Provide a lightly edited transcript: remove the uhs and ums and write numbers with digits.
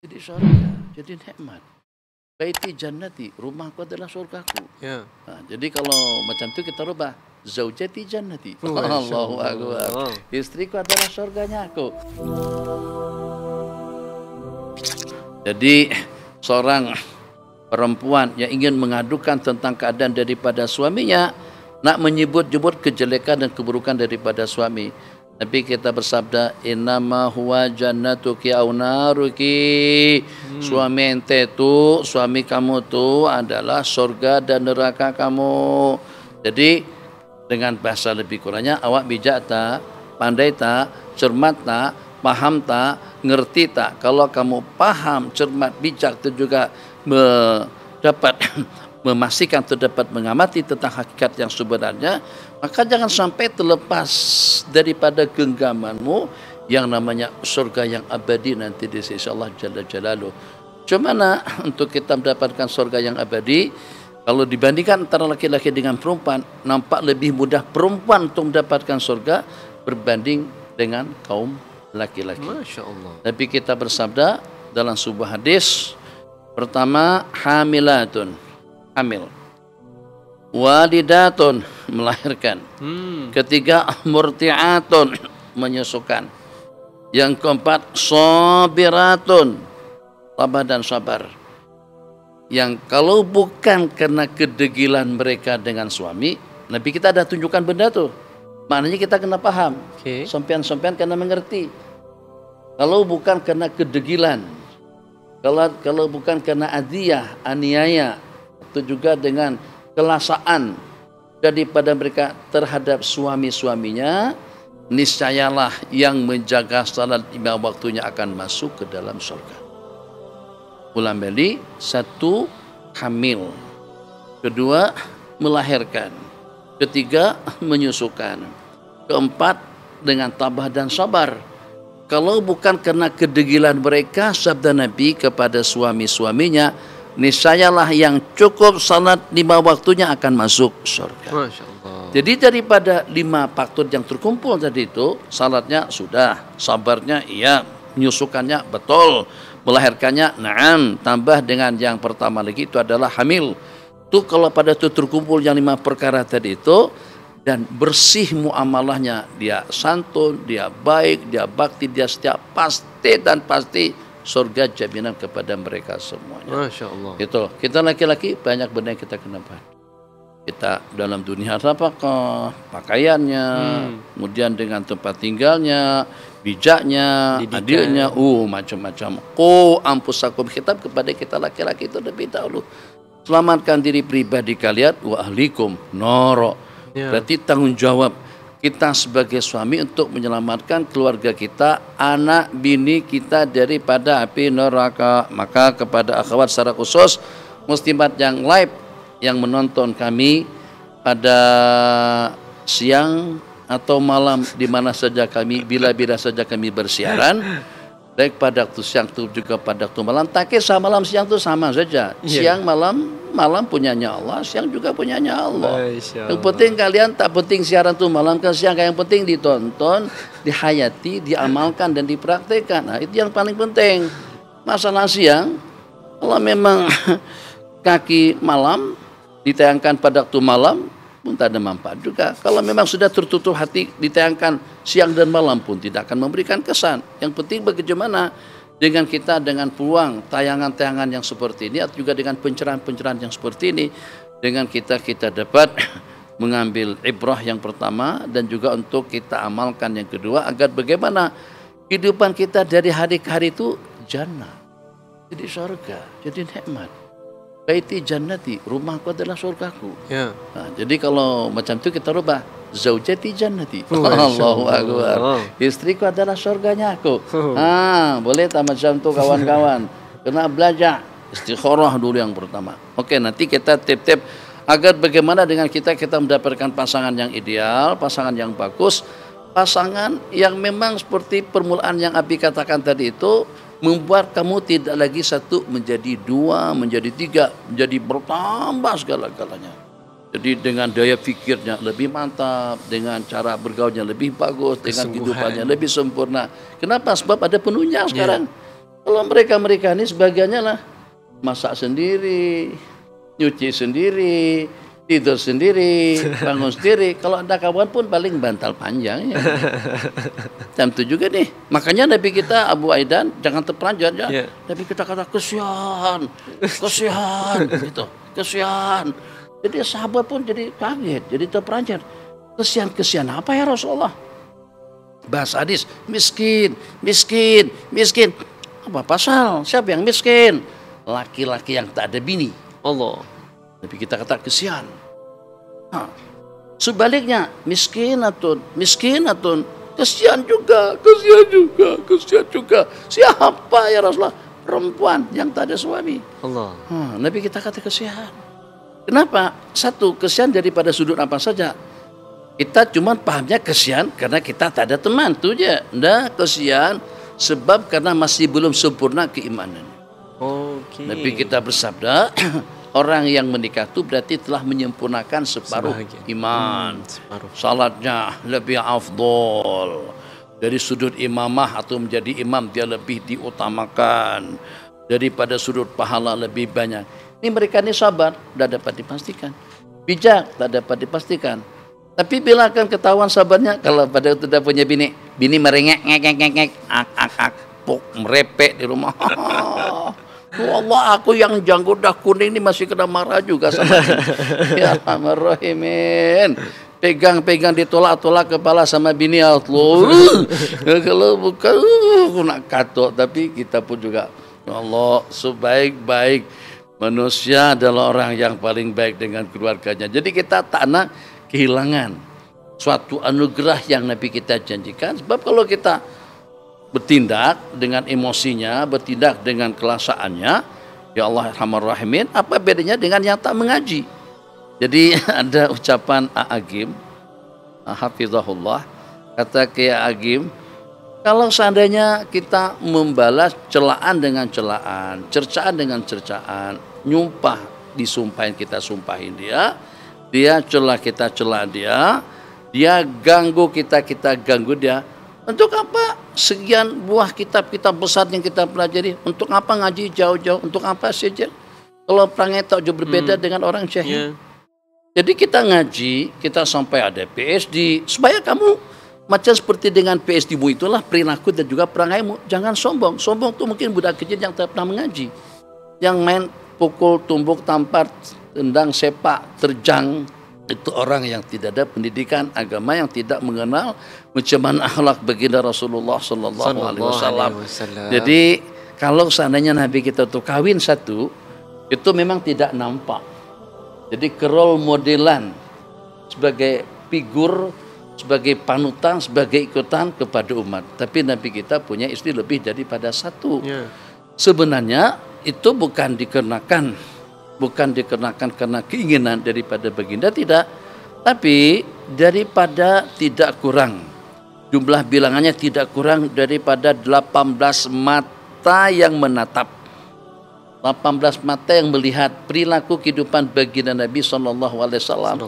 jadi surga, jadi nikmat. Baiti jannati, rumahku adalah surgaku. Ya. Nah, jadi kalau macam itu kita rubah zaujati jannati. Masya Allahu Allah. akbar. Istriku adalah surganya aku. Jadi seorang perempuan yang ingin mengadukan tentang keadaan daripada suaminya, nak menyebut-nyebut kejelekan dan keburukan daripada suami. Nabi kita bersabda, innama huwa jannatuki au naruki. Suami ente tu, suami kamu tu adalah surga dan neraka kamu. Jadi dengan bahasa lebih kurangnya, awak bijak tak, pandai tak, cermat tak, paham tak, ngerti tak. Kalau kamu paham, cermat, bijak itu juga dapat memastikan atau dapat mengamati tentang hakikat yang sebenarnya, maka jangan sampai terlepas daripada genggamanmu yang namanya surga yang abadi nanti di sisi Allah Jalla Jalaluh. Cuma untuk kita mendapatkan surga yang abadi, kalau dibandingkan antara laki-laki dengan perempuan, nampak lebih mudah perempuan untuk mendapatkan surga berbanding dengan kaum laki-laki. Masya Allah. Tapi kita bersabda dalam sebuah hadis, pertama hamilatun, hamil, walidatun, melahirkan, ketiga murti'atun, menyusukan, yang keempat sabiratun, tabah dan sabar. Yang kalau bukan karena kedegilan mereka dengan suami, Nabi kita ada tunjukkan benda tuh, maknanya kita kena paham, sompian-sompian kena mengerti. Kalau bukan karena kedegilan, kalau bukan karena adiyah, aniaya, atau juga dengan kelasaan daripada mereka terhadap suami-suaminya, niscayalah yang menjaga salat 5 waktunya akan masuk ke dalam surga. Ulang balik, satu hamil, kedua melahirkan, ketiga menyusukan, keempat dengan tabah dan sabar. Kalau bukan karena kedegilan mereka, sabda Nabi kepada suami-suaminya, niscayalah yang cukup salat 5 waktunya akan masuk surga. Masya Allah. Jadi daripada 5 faktor yang terkumpul tadi itu, salatnya sudah, sabarnya iya, menyusukannya betul, melahirkannya na'am, tambah dengan yang pertama lagi itu adalah hamil. Itu kalau pada itu terkumpul yang 5 perkara tadi itu, dan bersih muamalahnya, dia santun, dia baik, dia bakti, dia setia, pasti dan pasti surga jaminan kepada mereka semuanya. Masya Allah. Itu kita laki-laki banyak benda yang kita kena bahas. Kita dalam dunia apakah pakaiannya, kemudian dengan tempat tinggalnya, bijaknya, adilnya, macam-macam. Ampusakum, khitab kepada kita laki-laki itu lebih dahulu. Selamatkan diri pribadi kalian, wa ahlikum noro. Berarti tanggung jawab kita sebagai suami untuk menyelamatkan keluarga kita, anak bini kita daripada api neraka. Maka kepada akhwat secara khusus, muslimat yang live yang menonton kami pada siang atau malam di mana saja kami, bila-bila saja kami bersiaran, baik pada waktu siang itu juga pada waktu malam, tak kisah malam siang itu sama saja. Siang malam punyanya Allah, siang juga punyanya Allah. Yang penting kalian tak penting siaran itu malam ke siang, yang penting ditonton, dihayati, diamalkan dan dipraktekkan. Nah, itu yang paling penting. Masalah siang, kalau memang kaki malam ditayangkan pada waktu malam pun tak ada manfaat juga. Kalau memang sudah tertutup hati ditayangkan siang dan malam pun tidak akan memberikan kesan. Yang penting bagaimana dengan kita dengan peluang tayangan-tayangan yang seperti ini, atau juga dengan pencerahan-pencerahan yang seperti ini, dengan kita dapat mengambil ibrah yang pertama, dan juga untuk kita amalkan yang kedua, agar bagaimana kehidupan kita dari hari ke hari itu jannah, jadi surga, jadi nikmat. Baiti jannati, rumahku adalah surgaku. Nah, jadi kalau macam itu kita rubah zaujati jannati. Allahu akbar. Istriku adalah surganya aku. Boleh tak macam itu kawan-kawan? Kena belajar istikharah dulu yang pertama. Oke, nanti kita tip-tip agar bagaimana dengan kita mendapatkan pasangan yang ideal, pasangan yang bagus, pasangan yang memang seperti permulaan yang Abi katakan tadi itu, membuat kamu tidak lagi satu menjadi 2, menjadi 3, menjadi bertambah segala-galanya. Jadi dengan daya fikirnya lebih mantap, dengan cara bergaulnya lebih bagus, dengan kehidupannya lebih sempurna. Kenapa? Sebab ada penunjang sekarang. Kalau mereka ini sebagiannya lah masak sendiri, nyuci sendiri, tidur sendiri, bangun sendiri. Kalau ada kawan pun paling bantal panjang ya. Jam itu juga nih. Makanya Nabi kita Abu Aidan jangan terperanjat ya. Yeah. Nabi kita kata kesian gitu, kesian. Jadi sahabat pun jadi kaget, jadi terperanjat. Kesian apa ya Rasulullah? Bahasa hadis, miskin. Apa pasal? Siapa yang miskin? Laki-laki yang tak ada bini. Allah. Tapi kita kata kesian. Sebaliknya miskinatun, kesian juga. Siapa ya Rasulullah? Perempuan yang tak ada suami. Allah. Nabi kita kata kesian. Kenapa? Satu, kesian daripada sudut apa saja. Kita cuma pahamnya kesian karena kita tak ada teman, itu aja. Nah, kesian sebab karena masih belum sempurna keimanan. Okay. Nabi kita bersabda, orang yang menikah itu berarti telah menyempurnakan separuh iman. Salatnya lebih afdol. Dari sudut imamah atau menjadi imam dia lebih diutamakan. Daripada sudut pahala lebih banyak. Ini mereka ini sabar, tidak dapat dipastikan. Bijak, tak dapat dipastikan. Tapi bila akan ketahuan sabarnya, kalau pada tidak punya bini merengek, merepek di rumah. Allah, aku yang janggut dah kuning ini masih kena marah juga sama ya Rahman. Pegang ditolak-tolak kepala sama bini Allah. Kalau bukan aku nak katok, tapi kita pun juga Allah sebaik-baik manusia adalah orang yang paling baik dengan keluarganya. Jadi kita tak nak kehilangan suatu anugerah yang Nabi kita janjikan. Sebab kalau kita bertindak dengan emosinya, bertindak dengan kelasaannya, ya Allah Arhamar Rahimin, apa bedanya dengan yang tak mengaji? Jadi ada ucapan Agim, hafizahullah, kata Kiai Agim, kalau seandainya kita membalas celaan dengan celaan, cercaan dengan cercaan, nyumpah disumpahin kita sumpahin dia celah kita celah dia ganggu kita ganggu dia. Untuk apa sekian buah kitab-kitab besar yang kita pelajari? Untuk apa ngaji jauh-jauh? Untuk apa saja? Kalau perangai tak jauh berbeda dengan orang jahil. Jadi kita ngaji, kita sampai ada PhD, supaya kamu macam seperti dengan PhD-mu itulah perilaku dan juga perangaimu. Jangan sombong. Sombong itu mungkin budak kecil yang tak pernah mengaji, yang main pukul, tumbuk, tampar, tendang, sepak, terjang. Itu orang yang tidak ada pendidikan agama, yang tidak mengenal macam mana akhlak baginda Rasulullah sallallahu alaihi wasallam. Jadi kalau seandainya Nabi kita tuh kawin satu, itu memang tidak nampak. Jadi role modelan sebagai figur, sebagai panutan, sebagai ikutan kepada umat. Tapi Nabi kita punya istri lebih daripada satu. Sebenarnya itu bukan dikarenakan karena keinginan daripada baginda, tidak, tapi daripada tidak kurang jumlah bilangannya, tidak kurang daripada 18 mata yang menatap, 18 mata yang melihat perilaku kehidupan baginda Nabi sallallahu alaihi wasallam.